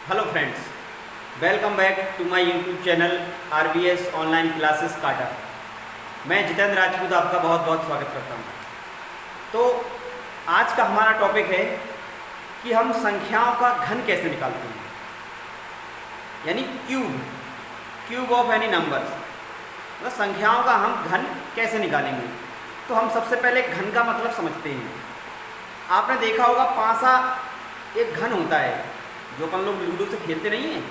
Hello friends, welcome back to my YouTube channel RBS online classes काटा। मैं जितेंद्र राजपूत आपका बहुत बहुत स्वागत करता हूं। तो आज का हमारा टॉपिक है कि हम संख्याओं का घन कैसे निकालते हैं, यानी क्यूब ऑफ एनी नंबर्स, मतलब संख्याओं का हम घन कैसे निकालेंगे। तो हम सबसे पहले घन का मतलब समझते हैं। आपने देखा होगा पासा एक घन होता है, जो अपन लोग लूडो से खेलते नहीं हैं,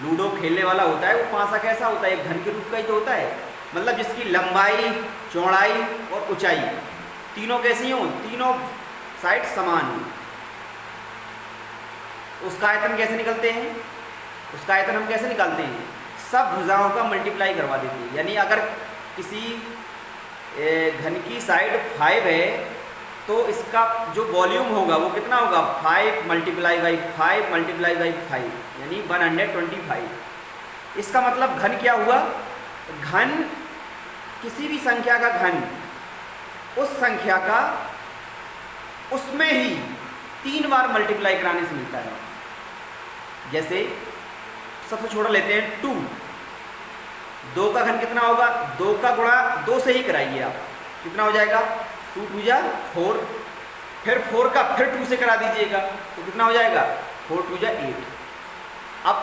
लूडो खेलने वाला होता है, वो पासा कैसा होता है, एक घन के रूप का ही तो होता है। मतलब जिसकी लंबाई, चौड़ाई और ऊंचाई तीनों कैसी हों, तीनों साइड समान हों। उसका आयतन कैसे निकलते हैं, उसका आयतन हम कैसे निकालते हैं, सब भुजाओं का मल्टीप्लाई करवा देते हैं। यानी अगर किसी घन की साइड 5 है तो इसका जो वॉल्यूम होगा वो कितना होगा, 5 मल्टीप्लाई बाई 5 मल्टीप्लाई बाई 5, यानी 125। इसका मतलब घन क्या हुआ, घन किसी भी संख्या का घन उस संख्या का उसमें ही 3 बार मल्टीप्लाई कराने से मिलता है। जैसे सबसे छोटा लेते हैं 2, 2 का घन कितना होगा, 2 का गुणा 2 से ही कराइए आप, कितना हो जाएगा, 2 2 जा 4, फिर 4 का फिर 2 से करा दीजिएगा तो कितना हो जाएगा, 4 2 जा 8। अब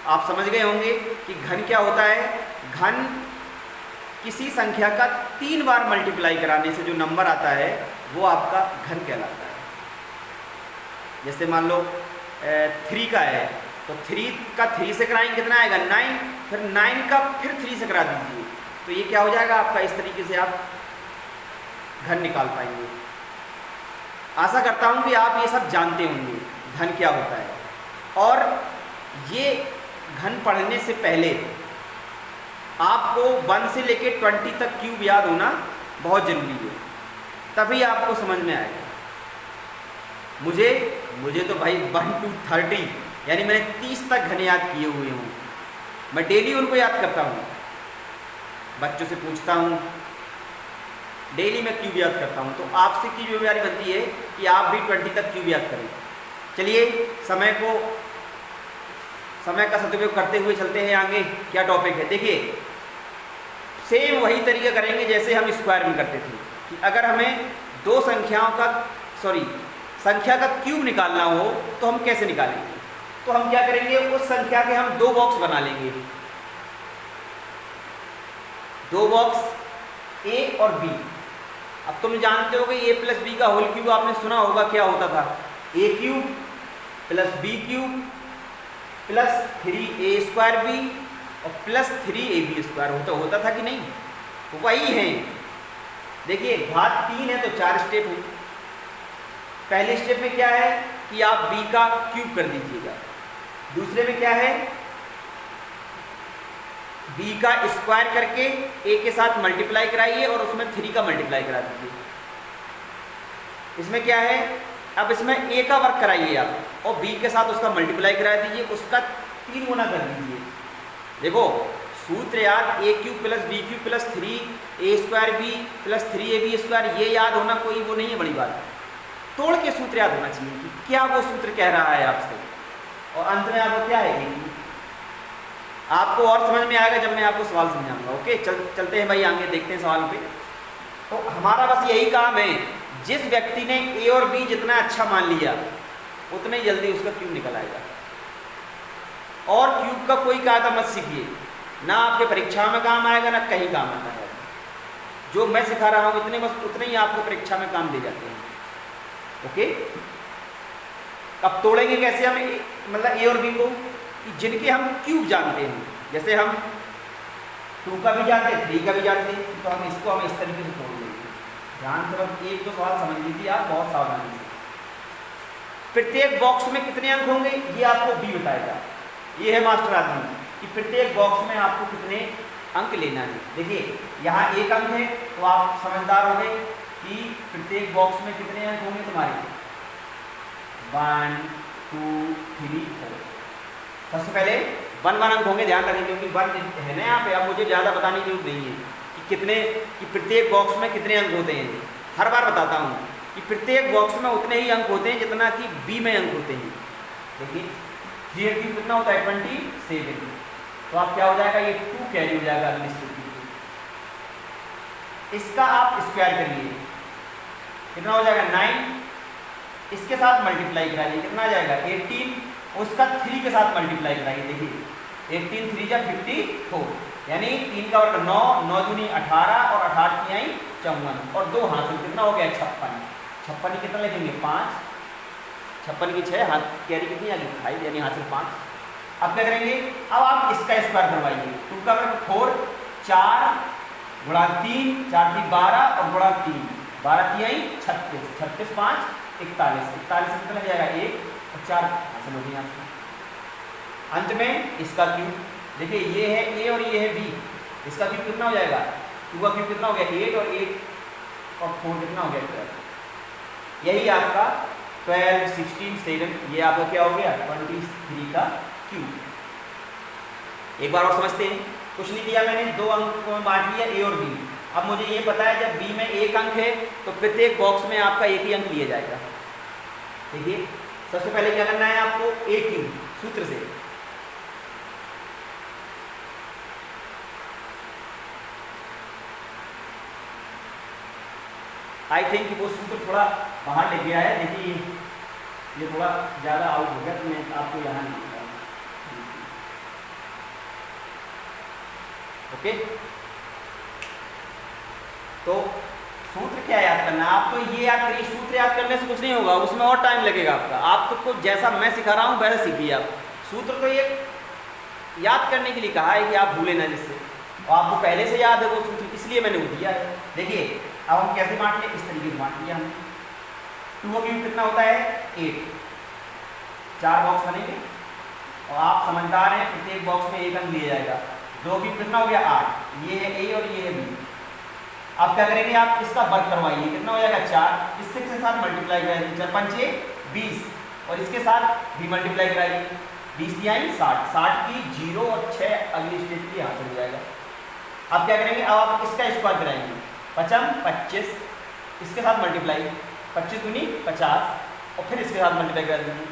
आप समझ गए होंगे कि घन क्या होता है। घन किसी संख्या का 3 बार मल्टीप्लाई कराने से जो नंबर आता है वो आपका घन कहलाता है। जैसे मान लो 3 का है तो 3 का 3 से कराएंगे कितना आएगा, 9, फिर 9 का फिर 3 से करा दीजिए तो ये क्या हो जाएगा आपका। इस तरीके से आप घन निकाल पाएंगे। आशा करता हूं कि आप ये सब जानते होंगे घन क्या होता है। और ये घन पढ़ने से पहले आपको 1 से लेकर 20 तक क्यूब याद होना बहुत जरूरी है, तभी आपको समझ में आएगा। मुझे तो भाई 1 to 30 यानी मैंने 30 तक घन याद किए हुए हूँ। मैं डेली उनको याद करता हूँ, बच्चों से पूछता हूँ, डेली मैं क्यूब याद करता हूँ। तो आपसे की जिम्मेदारी बनती है कि आप भी 20 तक क्यूब याद करें। चलिए समय का सदुपयोग करते हुए चलते हैं आगे। क्या टॉपिक है देखिए, सेम वही तरीका करेंगे जैसे हम स्क्वायर में करते थे कि अगर हमें दो संख्याओं का संख्या का क्यूब निकालना हो तो हम कैसे निकालेंगे। तो हम क्या करेंगे, उस संख्या के हम 2 बॉक्स बना लेंगे, 2 बॉक्स ए और बी। अब तुम जानते हो कि ए प्लस बी का होल क्यूब आपने सुना होगा, क्या होता था, a cube plus b cube plus 3a square b और प्लस 3ab स्क्वायर होता था कि नहीं। तो वही है। देखिए घात 3 है तो 4 स्टेप है। पहले स्टेप में क्या है कि आप b का क्यूब कर दीजिएगा, दूसरे में क्या है, b का स्क्वायर करके a के साथ मल्टीप्लाई कराइए और उसमें 3 का मल्टीप्लाई करा दीजिए। इसमें क्या है, अब इसमें a का वर्क कराइए आप और b के साथ उसका मल्टीप्लाई करा दीजिए, उसका 3 गुना कर दीजिए। देखो सूत्र याद, a cube plus b cube plus 3a square b plus 3ab square, ये याद होना कोई वो नहीं है बड़ी बात। तोड़ के सूत्र याद होना चाहिए कि क्या वो सूत्र कह रहा है आपसे, और अंत में आपको क्या है कि आपको और समझ में आएगा जब मैं आपको सवाल समझाऊंगा। ओके, चलते हैं भाई आगे, देखते हैं सवाल पे। तो हमारा बस यही काम है, जिस व्यक्ति ने ए और बी जितना अच्छा मान लिया उतने ही जल्दी उसका क्यूब निकल आएगा। और क्यूब का कोई कायदा मत सीखिए, ना आपके परीक्षा में काम आएगा ना कहीं काम आता है। जो मैं सिखा रहा हूँ उतने ही आपको परीक्षा में काम दे जाते हैं। ओके, अब तोड़ेंगे कैसे हम मतलब ए और बी को, कि जिनके हम क्यूब जानते हैं। जैसे हम 2 का भी जानते हैं, 3 का भी जानते हैं, तो हम इस तरीके से तोड़ लेंगे। ध्यान से बस 1-2 सवाल समझ लीजिए आप बहुत सावधानी से। प्रत्येक बॉक्स में कितने अंक होंगे ये आपको बी बताएगा। ये है मास्टर आदमी कि प्रत्येक बॉक्स में आपको कितने अंक लेना है। देखिए यहाँ 1 अंक है तो आप समझदार हो गए कि प्रत्येक बॉक्स में कितने अंक होंगे तुम्हारे, 1 2 3 4। सबसे पहले 1 अंक होंगे, ध्यान रखें क्योंकि 1 है ना यहाँ पे। अब मुझे ज़्यादा बताने की जरूरत नहीं है कि प्रत्येक बॉक्स में कितने अंक होते हैं। हर बार बताता हूँ कि प्रत्येक बॉक्स में उतने ही अंक होते हैं जितना कि बी में अंक होते हैं। देखिए 3 का क्यूब कितना होता है 27। तो आप क्या हो जाएगा, ये 2 कैरी हो जाएगा अगली स्टेप के लिए। इसका आप स्क्वायर करिए, कितना हो जाएगा 9, इसके साथ मल्टीप्लाई कराइए, कितना आ जाएगा 18, उसका 3 के साथ मल्टीप्लाई कराइए। देखिए 18 3 जा 54, यानी 3 का वर्ग 9, 9 दूनी 18 और 18 की आई 54 और 2 हासिल, कितना हो गया 56। 56 कितना लिखेंगे 5, 56 की 6 हाथ कैरी कितनी आ गई 5, यानी हासिल 5। अब क्या करेंगे, अब आप इसका स्क्वायर करवाइए। 2 का वर्ग 4, 4 गुणा 3, 4 की 12 और गुणा 3, 12 की आई 36, 36 5 41, 41 कितना लग जाएगा 1 और 4 हासिल हो गई आपको। अंत में इसका क्यूब, देखिए ये है ए और ये है बी, इसका क्यूब कितना हो जाएगा, 2 का क्यूब कितना हो गया 8 और 8 और 4 कितना हो गया 12। यही आपका 12 16 7, ये आपका क्या हो गया 23 का क्यूब। एक बार और समझते हैं, कुछ नहीं दिया मैंने, 2 अंकों में बांट लिया ए और बी। अब मुझे ये पता है जब बी में 1 अंक है तो प्रत्येक बॉक्स में आपका 1 ही अंक लिया जाएगा। देखिए सबसे पहले क्या करना है आपको, ए क्यूब सूत्र से आई थिंक वो सूत्र थोड़ा बाहर ले गया है। देखिए ये थोड़ा ज़्यादा आउट हो गया तो मैं आपको यहाँ नहीं लिखा। ओके, तो सूत्र क्या याद करना है आपको, ये याद करिए। सूत्र याद करने से कुछ नहीं होगा, उसमें और टाइम लगेगा आपका। आपको जैसा मैं सिखा रहा हूँ वैसे सीखिए आप। सूत्र तो ये याद करने के लिए कहा है कि आप भूले ना, जिससे और आपको पहले से याद है वो सूत्र, इसलिए मैंने वो दिया है। देखिए अब हम कैसे बांट लें, इस तरीके से बांट लिया हमने। 2 का क्यूब कितना होता है 8, 4 बॉक्स बनेंगे और आप समझदार हैं, प्रत्येक बॉक्स में 1 अंक लिया जाएगा। 2 क्यूब कितना हो गया 8, ये है ए और ये है बी। आप क्या करेंगे, आप इसका वर्ग करवाइए, कितना हो जाएगा 4, इससे के साथ मल्टीप्लाई कराइए, 4 पंचे 20 और इसके साथ भी मल्टीप्लाई कराइए, 20 यानी 60, 60 की 0 और 6 अगली स्टेज की हासिल हो जाएगा। अब क्या करेंगे, अब आप इसका स्क्वायर कराएंगे, 55 25, इसके साथ मल्टीप्लाई 25 दूनी 50 और फिर इसके साथ मल्टीप्लाई कर देंगे,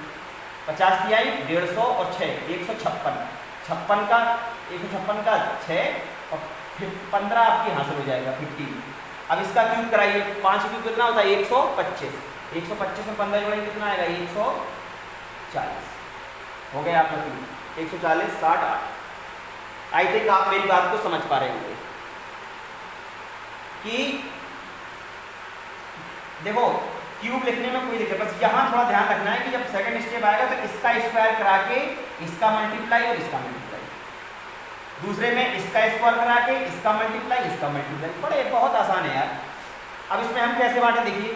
50 की आई 150 और 6 156, 56 का 156 का 6 और फिर 15 आपकी हासिल हो जाएगा 15। अब इसका क्यूब कराइए, 5 क्यूब कितना होता है 125, 125 में 15 जोड़ेंगे कितना आएगा 140, हो गया आपका क्यूब 140 60 8। आई थिंक आप मेरी बात को समझ पा रहे होंगे कि देखो क्यूब लिखने में कोई दिक्कत, बस यहाँ थोड़ा ध्यान रखना है कि जब सेकंड स्टेप आएगा तो इसका स्क्वायर करा के इसका मल्टीप्लाई और इसका मल्टीप्लाई, दूसरे में इसका स्क्वायर करा के इसका मल्टीप्लाई इसका मल्टीप्लाई, बड़े बहुत आसान है यार। अब इसमें हम कैसे बांटे, देखिए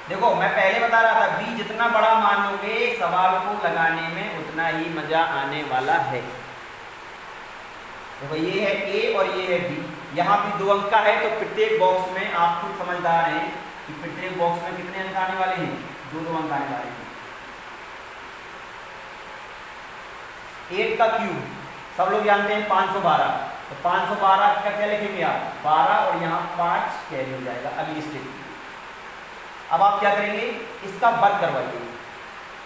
देखो मैं पहले बता रहा था बी जितना बड़ा मानोगे सवाल को लगाने में उतना ही मजा आने वाला है। देखो ये है ए और ये है बी, यहाँ भी 2 अंक का है तो प्रत्येक बॉक्स में आप खुद समझदार हैं कि प्रत्येक बॉक्स में कितने अंक आने वाले हैं, 2 अंक आने वाले हैं। 8 का क्यूब सब लोग जानते हैं 512, तो 512 का क्या लिखेंगे आप 12 और यहाँ 5 कैरी हो जाएगा अगली स्टेप। अब आप क्या करेंगे, इसका वर्ग करवाइए,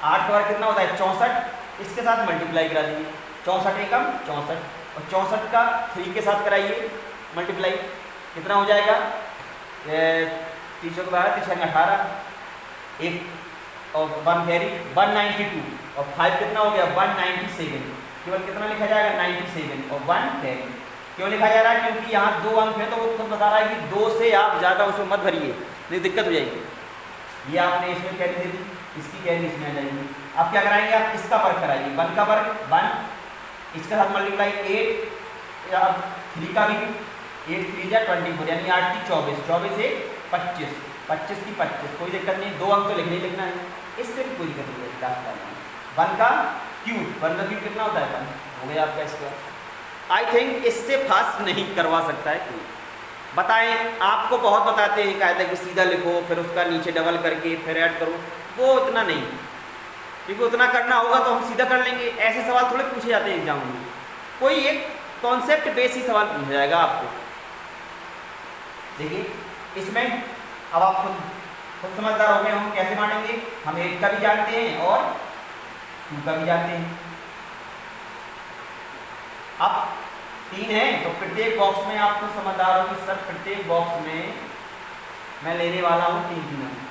8 का वर्ग कितना होता है 64, इसके साथ मल्टीप्लाई करा दीजिए, 64 एकम 64 और 64 का 3 के साथ कराइए मल्टीप्लाई, कितना हो जाएगा 3 12 3 18, 1 और 1 कैरी 192 और 5 कितना हो गया 197, केवल कितना लिखा जाएगा 97 और 1 कैरी। क्यों लिखा जा रहा है, क्योंकि यहाँ 2 अंक है तो वो खुद बता रहा है कि 2 से आप ज़्यादा उसमें मत भरिए, नहीं दिक्कत हो जाएगी। ये आपने इसमें कैरी दे दी, इसकी कैरी इसमें आ जाएगी। आप क्या कराएंगे, आप इसका वर्ग कराइए, 1 का वर्ग 1, इसके साथ मल्टीप्लाई 8 या 3 का भी 8 3 या 24 यानी 8 की 24, 24 से 25, 25 की 25, कोई दिक्कत नहीं, 2 अंक तो लिखने ही लिखना है, इससे भी कोई दिक्कत नहीं है। 1 का क्यूब, 1 का क्यूब कितना होता है 1, हो गया आपका स्क्वायर। आई थिंक इससे फास्ट नहीं करवा सकता है कोई। बताएं, आपको बहुत बताते हैं कायदा कि सीधा लिखो फिर उसका नीचे डबल करके फिर ऐड करो, वो उतना नहीं, क्योंकि उतना करना होगा तो हम सीधा कर लेंगे। ऐसे सवाल थोड़े पूछे जाते हैं एग्जाम में, कोई एक कॉन्सेप्ट बेस ही सवाल पूछा जाएगा आपको। देखिए इसमें अब आप खुद समझदार हो गए, हम कैसे बांटेंगे, हम 8 का भी जानते हैं और 2 का भी जानते हैं। अब 3 है तो प्रत्येक बॉक्स में आपको समझदार हो कि सर प्रत्येक बॉक्स में मैं लेने वाला हूं 3 अंक।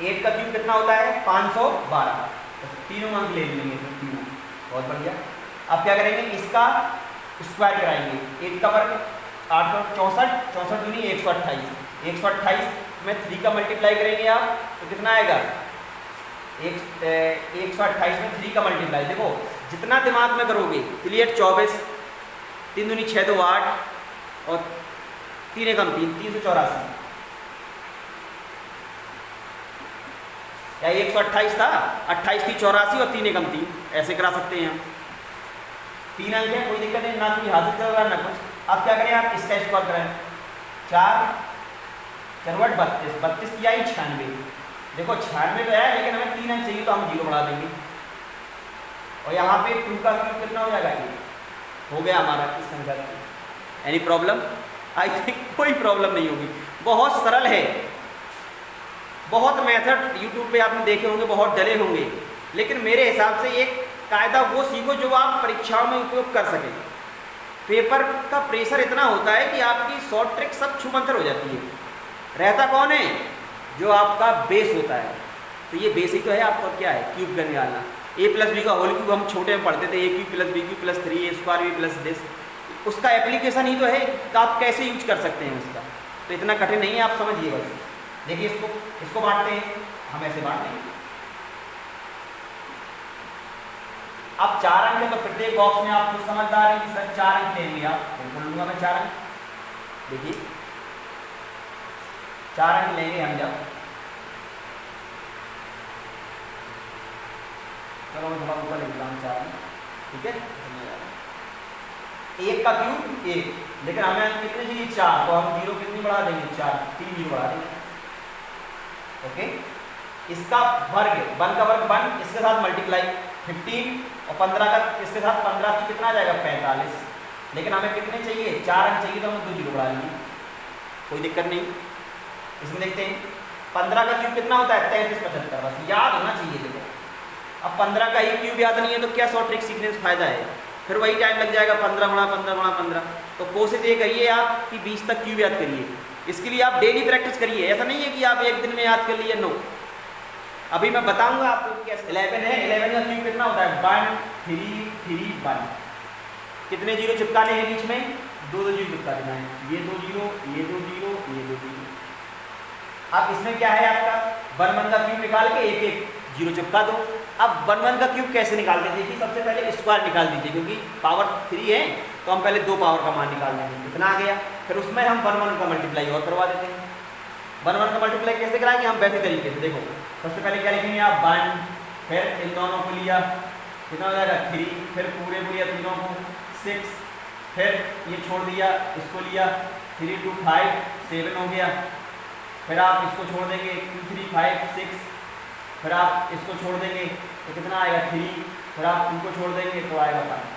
8 का क्यूब कितना होता है 512, तो तीनों अंक ले लेंगे, तो 3 अंक, बहुत बढ़िया। अब क्या करेंगे, इसका स्क्वायर कराएंगे। 8 का वर्ग 8 और 64, 64 दूनी 128, 128 में 3 का मल्टीप्लाई करेंगे आप तो कितना आएगा 128 में 3 का मल्टीप्लाई। देखो जितना दिमाग में करोगे, क्लियर 24, 3 दूनी 6 2 8 और 3 एकम 3, 384, या 128 था, 28 थी 84 और 3 एकम 3, ऐसे करा सकते हैं हम। 3 अंक है, कोई दिक्कत नहीं, ना कोई हाजिर करोगा ना कुछ। अब क्या करें, आप इसका स्क्वायर कराएं। 4 चरवट 32, 32 की आई 96। देखो 96 तो है, लेकिन हमें 3 अंक चाहिए तो हम 0 बढ़ा देंगे। और यहाँ पे 2 का क्यूब कितना हो जाएगा, ये हो गया हमारा इस संख्या का। Any problem? आई थिंक कोई प्रॉब्लम नहीं होगी, बहुत सरल है। बहुत मेथड यूट्यूब पे आपने देखे होंगे, बहुत डले होंगे, लेकिन मेरे हिसाब से एक कायदा वो सीखो जो आप परीक्षाओं में उपयोग कर सकें। पेपर का प्रेशर इतना होता है कि आपकी शॉर्ट ट्रिक सब छूमंतर हो जाती है। रहता कौन है, जो आपका बेस होता है। तो ये बेस ही तो है आपका, क्या है, क्यूब का निकालना। a प्लस बी का होल क्यूब हम छोटे में पढ़ते थे, a cube plus b cube plus 3 a square b plus this. उसका एप्लीकेशन ही तो है कि आप कैसे यूज कर सकते हैं उसका। तो इतना कठिन नहीं है, आप समझिए बस। देखिए इसको बांटते हैं, हम ऐसे बांट देंगे। अब 4 अंक है तो प्रत्येक बॉक्स में आप कुछ समझदार हैं कि सर 4 अंक लेंगे आप, बिल्कुल लूंगा मैं 4 अंक। देखिए 4 अंक लेंगे हम जब, चलो मैं थोड़ा ऊपर लिख रहा हूँ 4 अंक, ठीक है। 1 का क्यूब 1, लेकिन हमें अंक कितने चाहिए 4, तो हम 0 कितनी बढ़ा देंगे 4, 3 0 बढ़ा देंगे। ओके, इसका वर्ग 1 का वर्ग 1, इसके साथ मल्टीप्लाई 15 और 15 का इसके साथ 15 की कितना आ जाएगा 45, लेकिन हमें कितने चाहिए 4 अंक चाहिए, तो हम 2 0 बढ़ा लेंगे, कोई दिक्कत नहीं। इसमें देखते हैं 15 का क्यूब कितना होता है 33 75, बस याद होना चाहिए। देखो अब 15 का ही क्यूब याद नहीं है तो क्या शॉर्ट ट्रिक सीखने से फायदा है, फिर वही टाइम लग जाएगा 15 गुणा 15 गुणा 15। तो कोशिश ये करिए आप कि 20 तक क्यूब याद करिए। इसके लिए आप डेली प्रैक्टिस करिए, ऐसा नहीं है कि आप एक दिन में याद कर लिए, नो। अभी मैं बताऊंगा आपको कैसे। 11 है, 11 का क्यूब कितना होता है 1 3 3 1। कितने 0 चिपकाने हैं बीच में, 2 2 0 चिपका देना है, ये 2 0 ये 2 0 ये 2 0। अब इसमें क्या है आपका 1 1 का क्यूब निकाल के एक एक 0 चिपका दो। अब 1 1 का क्यूब कैसे निकालते हैं, देखिए सबसे पहले स्क्वायर निकाल दीजिए, क्योंकि पावर 3 है तो हम पहले 2 पावर का मान निकाल देंगे, कितना आ गया। फिर उसमें हम 1 1 का मल्टीप्लाई और करवा देते हैं। 1 1 का मल्टीप्लाई कैसे कराएंगे हम, वैसे तरीके से। देखो सबसे पहले क्या लिखेंगे आप 1, फिर इन दोनों को लिया, कितना हो जाएगा 3, फिर पूरे को लिया तीनों को 6, फिर ये छोड़ दिया, इसको लिया 3 2 5 7 हो गया। फिर आप इसको छोड़ देंगे 2 3 5 6, फिर आप इसको छोड़ देंगे तो कितना आएगा 3, फिर आप इनको छोड़ देंगे तो आएगा 5।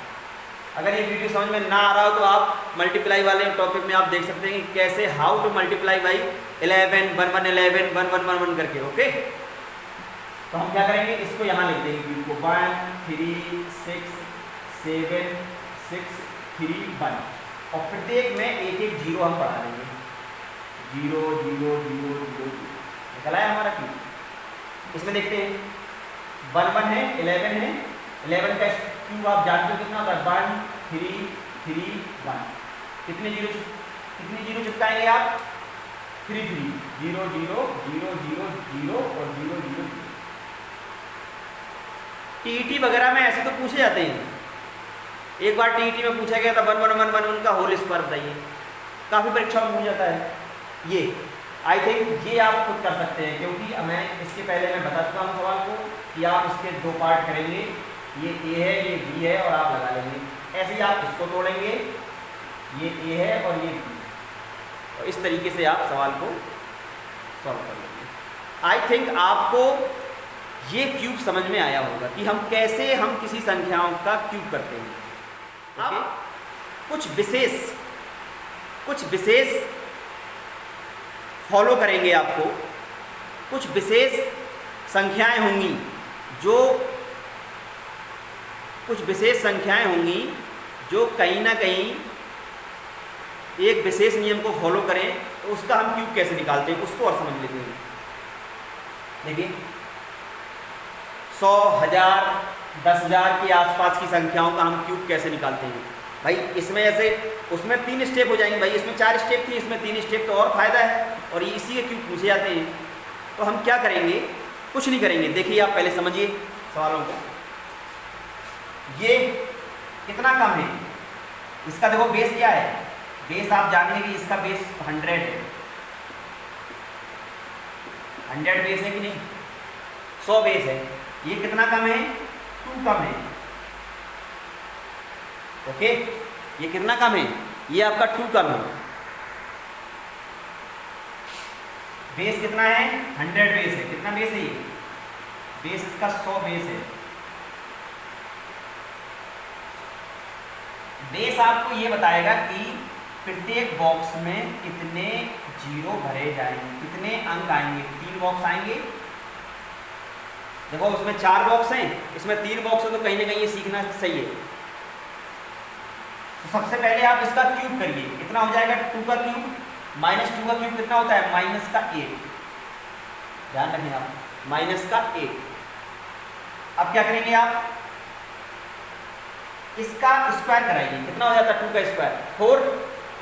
अगर ये वीडियो समझ में ना आ रहा हो तो आप मल्टीप्लाई वाले टॉपिक में आप देख सकते हैं कि कैसे हाउ टू मल्टीप्लाई बाई 11 1 1 11 1 1 1 1 करके। ओके, तो हम क्या करेंगे, इसको यहाँ लिख देंगे क्यूब को 1 3 6 7 6 3 1, और प्रत्येक में एक एक 0 हम बढ़ा देंगे, 0 0 0 0 निकला है हमारा क्यूब। इसमें देखते हैं 1 1 है, 11 है, 11 का क्यूब आप जानते हो कितना होता है 1 3 3 1। कितने 0 चिपकाएंगे आप 3 3 0 0 0 0 0 और 0 0। टीईटी वगैरह में ऐसे तो पूछे जाते हैं। एक बार टीईटी में पूछा गया था 1 1 1 1 1 का होल स्क्वायर बताइए, काफ़ी परीक्षाओं में पूछ जाता है ये। आई थिंक ये आप खुद कर सकते हैं, क्योंकि मैं इसके पहले मैं बता चुका हूँ सवाल को कि आप इसके 2 पार्ट करेंगे, ये ए है ये बी है और आप लगा लेंगे। ऐसे ही आप इसको तोड़ेंगे, ये ए है और ये बी, और इस तरीके से आप सवाल को सॉल्व कर लेंगे। आई थिंक आपको ये क्यूब समझ में आया होगा कि हम कैसे किसी संख्याओं का क्यूब करते हैं। अब कुछ विशेष फॉलो करेंगे आपको कुछ विशेष संख्याएं होंगी जो कहीं ना कहीं एक विशेष नियम को फॉलो करें, तो उसका हम क्यूब कैसे निकालते हैं उसको और समझ लेते हैं। देखिए 100, 1000, 10,000 के आसपास की संख्याओं का हम क्यूब कैसे निकालते हैं भाई। इसमें ऐसे उसमें 3 स्टेप हो जाएंगे भाई, इसमें 4 स्टेप थी, इसमें 3 स्टेप, तो और फायदा है, और ये इसी के क्यूब पूछे जाते हैं। तो हम क्या करेंगे, कुछ नहीं करेंगे। देखिए आप पहले समझिए सवालों को। ये कितना कम है, इसका देखो बेस क्या है, बेस आप जानेंगे कि इसका बेस 100 है। 100 बेस है कि नहीं, 100 बेस है। ये कितना कम है, 2 कम है। ओके, ये कितना कम है, ये आपका 2 कम है। बेस कितना है, 100 बेस है। कितना बेस है ये, बेस इसका 100 बेस है। बेस आपको ये बताएगा कि प्रत्येक बॉक्स में कितने जीरो भरे जाएंगे, कितने अंक आएंगे। 3 बॉक्स आएंगे, देखो उसमें 4 बॉक्स हैं, इसमें 3 बॉक्स है, तो कहीं ना कहीं ये सीखना सही है। तो सबसे पहले आप इसका क्यूब करिए, कितना हो जाएगा, 2 का क्यूब, -2 का क्यूब कितना होता है, -8। ध्यान रखें आप, -8। अब क्या करेंगे आप, इसका स्क्वायर कराइए, कितना हो जाता है, 2 का स्क्वायर 4,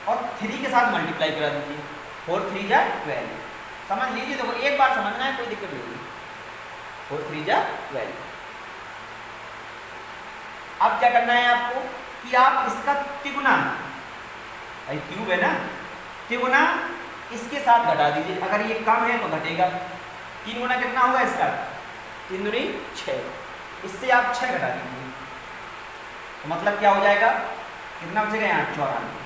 और 3 के साथ मल्टीप्लाई करा दीजिए, 4 3 जा 12। समझ लीजिए, देखो एक बार समझना है, कोई दिक्कत नहीं होगी। 4 3 जा 12। अब क्या करना है आपको कि आप इसका तिगुना, भाई क्यूब है ना, तिगुना इसके साथ घटा दीजिए। अगर ये कम है तो घटेगा, 3 गुना कितना होगा इसका, 3 दूनी 6, इससे आप 6 घटा दीजिए, तो मतलब क्या हो जाएगा, कितना बचेगा यहाँ, 94।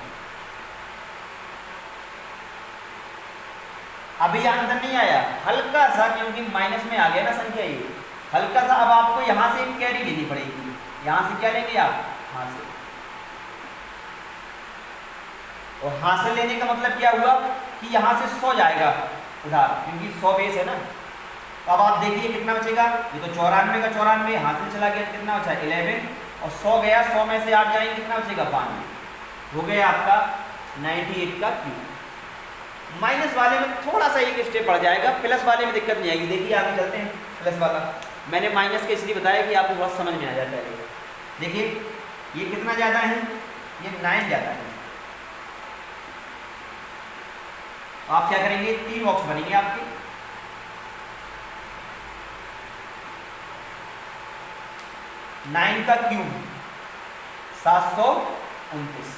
अभी आंसर नहीं आया, हल्का सा, क्योंकि माइनस में आ गया ना संख्या, ये हल्का सा। अब आपको यहाँ से कैरी लेनी पड़ेगी, यहाँ से क्या लेंगे आप, हासिल। और हासिल लेने का मतलब क्या हुआ कि यहाँ से 100 जाएगा उधार, क्योंकि 100 बेस है ना। तो अब आप देखिए कितना बचेगा, ये तो 94 का 94 हासिल चला गया, कितना बचा 11, और 100 गया, 100 में से 8 जाएंगे, कितना बचेगा 92। हो गया आपका 98 का क्यूब। माइनस वाले में थोड़ा सा एक स्टेप बढ़ जाएगा, प्लस वाले में दिक्कत नहीं आएगी। देखिए आगे चलते हैं, प्लस वाला मैंने माइनस के इसलिए बताया कि आपको बहुत समझ में आ जाता है। देखिए ये कितना ज़्यादा है, ये 9 ज़्यादा है। आप क्या करेंगे, 3 बॉक्स बनेंगे आपके, नाइन का क्यूब 729।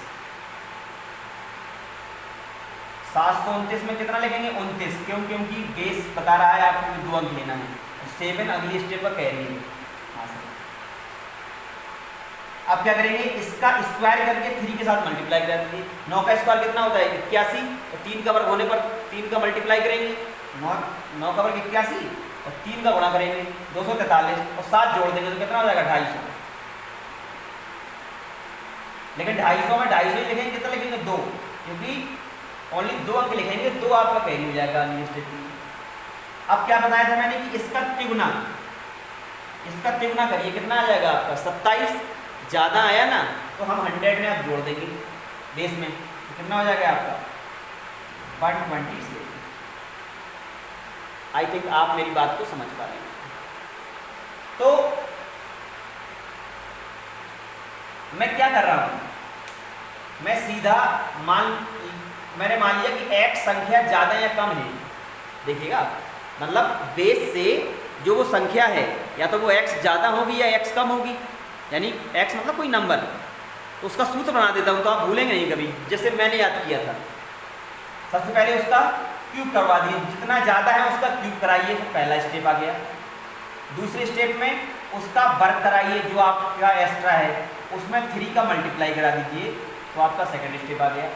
729 में कितना लिखेंगे, 29, क्यों, क्योंकि बेस बता रहा है आपको कि 2 अंक लेना है। 7 अगली स्टेप पर कैरी है। हाँ सर, अब क्या करेंगे, इसका स्क्वायर करके 3 के साथ मल्टीप्लाई करा दीजिए। 9 का स्क्वायर कितना होता है, 81, और 3 का वर्ग होने पर 3 का मल्टीप्लाई करेंगे, 9 का वर्ग 81, और 3 का गुणा करेंगे 243, और 7 जोड़ देंगे तो कितना हो जाएगा 250। लेकिन 250 में 250 ही लिखेंगे, कितना लिखेंगे 2, क्योंकि ओनली 2 अंक लिखेंगे, 2 आपका कैरी हो जाएगा अगली स्टेप में। अब क्या बताया था मैंने कि इसका तिगुना, इसका तिगुना करिए, कितना आ जाएगा आपका 27। ज़्यादा आया ना तो हम 100 में आप जोड़ देंगे बेस में, तो कितना हो जाएगा आपका 127। आई थिंक आप मेरी बात को समझ पा रहे हैं। तो मैं क्या कर रहा हूं, मैं सीधा मैंने मान लिया कि x संख्या ज़्यादा या कम है। देखिएगा, मतलब बेस से जो वो संख्या है, या तो वो x ज़्यादा होगी या x कम होगी, यानी x मतलब कोई नंबर, तो उसका सूत्र बना देता हूँ, तो आप भूलेंगे नहीं कभी, जैसे मैंने याद किया था। सबसे पहले उसका क्यूब करवा दिए, जितना ज़्यादा है उसका क्यूब कराइए, तो पहला स्टेप आ गया। दूसरे स्टेप में उसका वर्ग कराइए, जो आपका एक्स्ट्रा है उसमें 3 का मल्टीप्लाई करा दीजिए, तो आपका सेकंड स्टेप आ गया।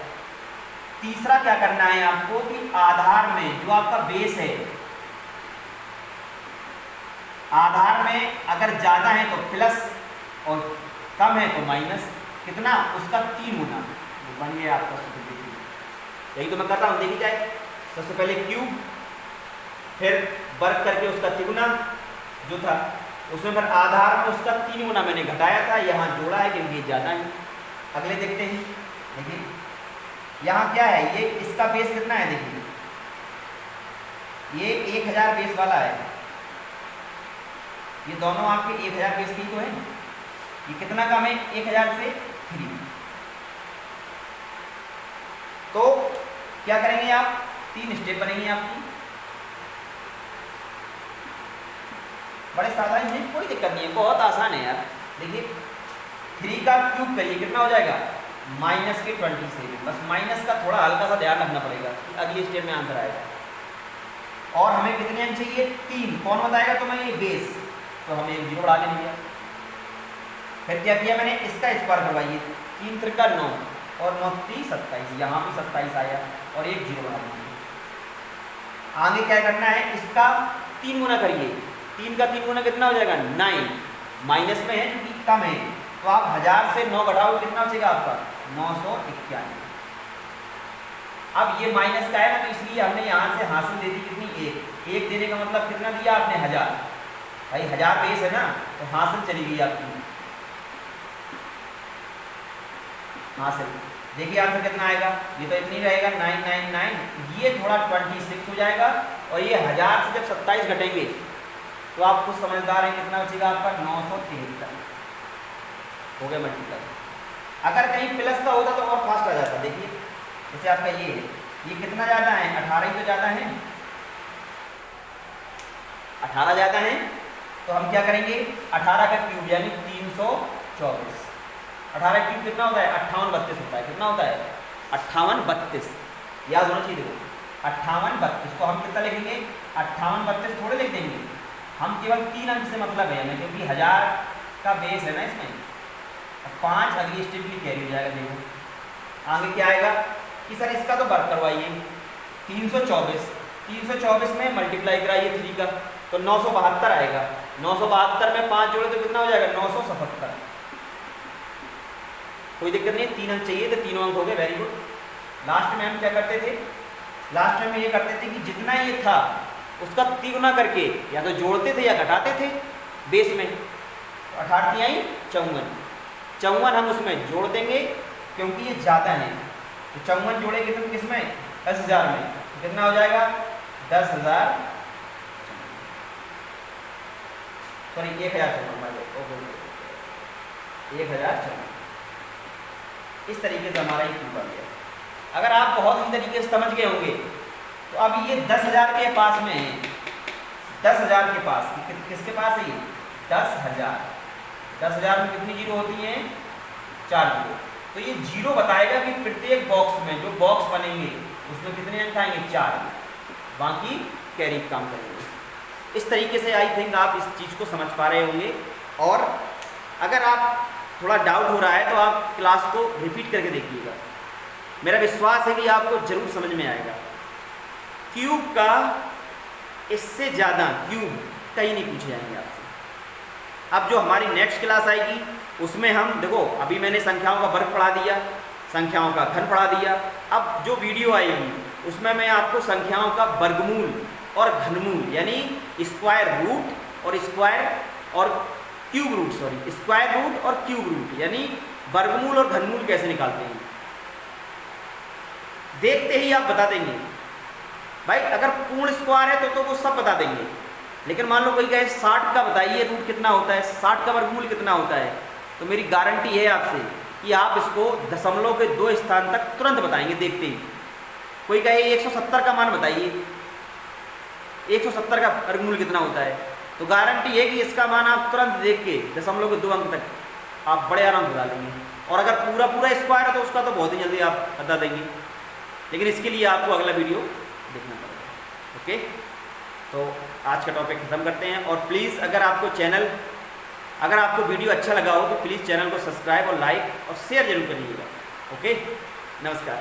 तीसरा क्या करना है आपको कि आधार में जो आपका बेस है, आधार में अगर ज़्यादा है तो प्लस और कम है तो माइनस, कितना, उसका 3 गुना, तो बन गया आपका सूत्र। देखिए यही तो मैं कर रहा हूँ, देखी जाए। सबसे पहले क्यूब, फिर वर्ग करके उसका तिगुना जो था, उसमें फिर आधार में उसका 3 गुना मैंने घटाया था, यहाँ जोड़ा है क्योंकि ये ज़्यादा है। अगले देखते हैं। देखिए यहाँ क्या है, ये इसका बेस कितना है, देखिए ये 1000 बेस वाला है, ये दोनों आपके 1000 बेस की तो है। ये कितना कम है 1000 से 3। तो क्या करेंगे आप, 3 स्टेप बनेंगे आपकी, बड़े साधारण है, कोई दिक्कत नहीं है, बहुत आसान है यार। देखिए 3 का क्यूब करिए, कितना हो जाएगा माइनस के 27। बस माइनस का थोड़ा हल्का सा ध्यान रखना पड़ेगा कि अगली स्टेप में आंसर आएगा। और हमें कितने अंक चाहिए, 3। कौन बताएगा तो मैं, ये बेस, तो हमें 1 जीरो बढ़ा के लिया। फिर क्या किया मैंने, इसका स्क्वायर करवाइए, 3 त्रिका 9 और 9 3 27, यहाँ भी 27 आया और 1 जीरो बढ़ा दीजिए। आगे क्या करना है, इसका 3 गुना करिए, 3 का 3 गुना कितना हो जाएगा 9, माइनस में है क्योंकि कम है, तो आप 1000 से 9 घटाओ कितना बचेगा आपका 991। अब ये माइनस का है ना, तो इसलिए हमने यहाँ से हासिल दे दी कितनी, 1 देने का मतलब कितना दिया आपने 1000। भाई 1000 बेस है ना, तो हासिल चली गई आपकी हासिल। देखिए आंसर कितना आएगा, ये तो इतनी रहेगा 999, ये थोड़ा 26 हो जाएगा, और ये 1000 से जब 27 घटेंगे तो आप कुछ समझदार हैं, कितना बचेगा आपका 973 हो गया मल्टीप्लाई। अगर कहीं प्लस का होता तो और फास्ट आ जाता। देखिए जैसे आपका ये कितना ज़्यादा है, 18 ही तो ज़्यादा है, 18 ज़्यादा है, तो हम क्या करेंगे 18 का क्यूब यानी 324। 18 क्यूब कितना होता है 58 32 होता है, कितना होता है 58 32, याद होना चाहिए। देखो 58 32 को हम कितना लिखेंगे, 58 32 थोड़े लिख देंगे, हम केवल 3 अंक से मतलब है हमें, क्योंकि 1000 का बेस है ना इसमें, 5 अगली स्टेप की कैरी हो जाएगा। देखो आगे क्या आएगा कि सर इसका तो वर्क करवाइए, 324 में मल्टीप्लाई कराइए 3 का, तो 972 आएगा। 972 में 5 जोड़े तो कितना हो जाएगा 977। कोई दिक्कत नहीं, 3 अंक चाहिए तो 3 अंक हो गए, वेरी गुड। लास्ट में हम क्या करते थे, लास्ट में हम ये करते थे कि जितना ये था उसका 3 गुना करके या तो जोड़ते थे या घटाते थे बेस में, तो 18 आई 54 हम उसमें जोड़ देंगे क्योंकि ये ज़्यादा है, तो 54 जोड़ेंगे तो किसमें 10,000 में, तो कितना हो जाएगा 10,000, सॉरी 1,054, 1,054। इस तरीके से हमारा ये क्यूब आ गया। अगर आप बहुत ही तरीके से समझ गए होंगे तो अब ये 10,000 के पास में है, 10,000 के पास, किसके पास है ये 10,000। 10,000 में कितनी जीरो होती हैं 4 जीरो, तो ये जीरो बताएगा कि प्रत्येक बॉक्स में जो बॉक्स बनेंगे उसमें कितने अंक आएंगे 4, बाकी कैरी काम करेंगे। इस तरीके से आई थिंक आप इस चीज़ को समझ पा रहे होंगे। और अगर आप थोड़ा डाउट हो रहा है तो आप क्लास को रिपीट करके देखिएगा, मेरा विश्वास है कि आपको जरूर समझ में आएगा। क्यूब का इससे ज़्यादा क्यूब कहीं नहीं पूछे जाएंगे आपसे। अब जो हमारी नेक्स्ट क्लास आएगी उसमें हम देखो, अभी मैंने संख्याओं का वर्ग पढ़ा दिया, संख्याओं का घन पढ़ा दिया, अब जो वीडियो आएगी उसमें मैं आपको संख्याओं का वर्गमूल और घनमूल यानी स्क्वायर रूट और cube root, sorry square root और क्यूब रूट यानी वर्गमूल और घनमूल कैसे निकालते हैं, देखते ही आप बता देंगे। भाई अगर पूर्ण स्क्वायर है तो वो सब बता देंगे, लेकिन मान लो कोई कहे 60 का बताइए रूट कितना होता है, 60 का वर्गमूल कितना होता है, तो मेरी गारंटी है आपसे कि आप इसको दशमलव के 2 स्थान तक तुरंत बताएंगे देखते ही। कोई कहे 170 का मान बताइए, 170 का वर्गमूल कितना होता है, तो गारंटी है कि इसका मान आप तुरंत देख के दशमलव के 2 अंक तक आप बड़े आराम से बता देंगे। और अगर पूरा स्क्वायर है तो उसका तो बहुत ही जल्दी आप बता देंगे, लेकिन इसके लिए आपको अगला वीडियो देखना पड़ेगा। ओके, तो आज का टॉपिक खत्म करते हैं। और प्लीज़ अगर आपको वीडियो अच्छा लगा हो तो प्लीज़ चैनल को सब्सक्राइब और लाइक और शेयर जरूर करिएगा। ओके, नमस्कार।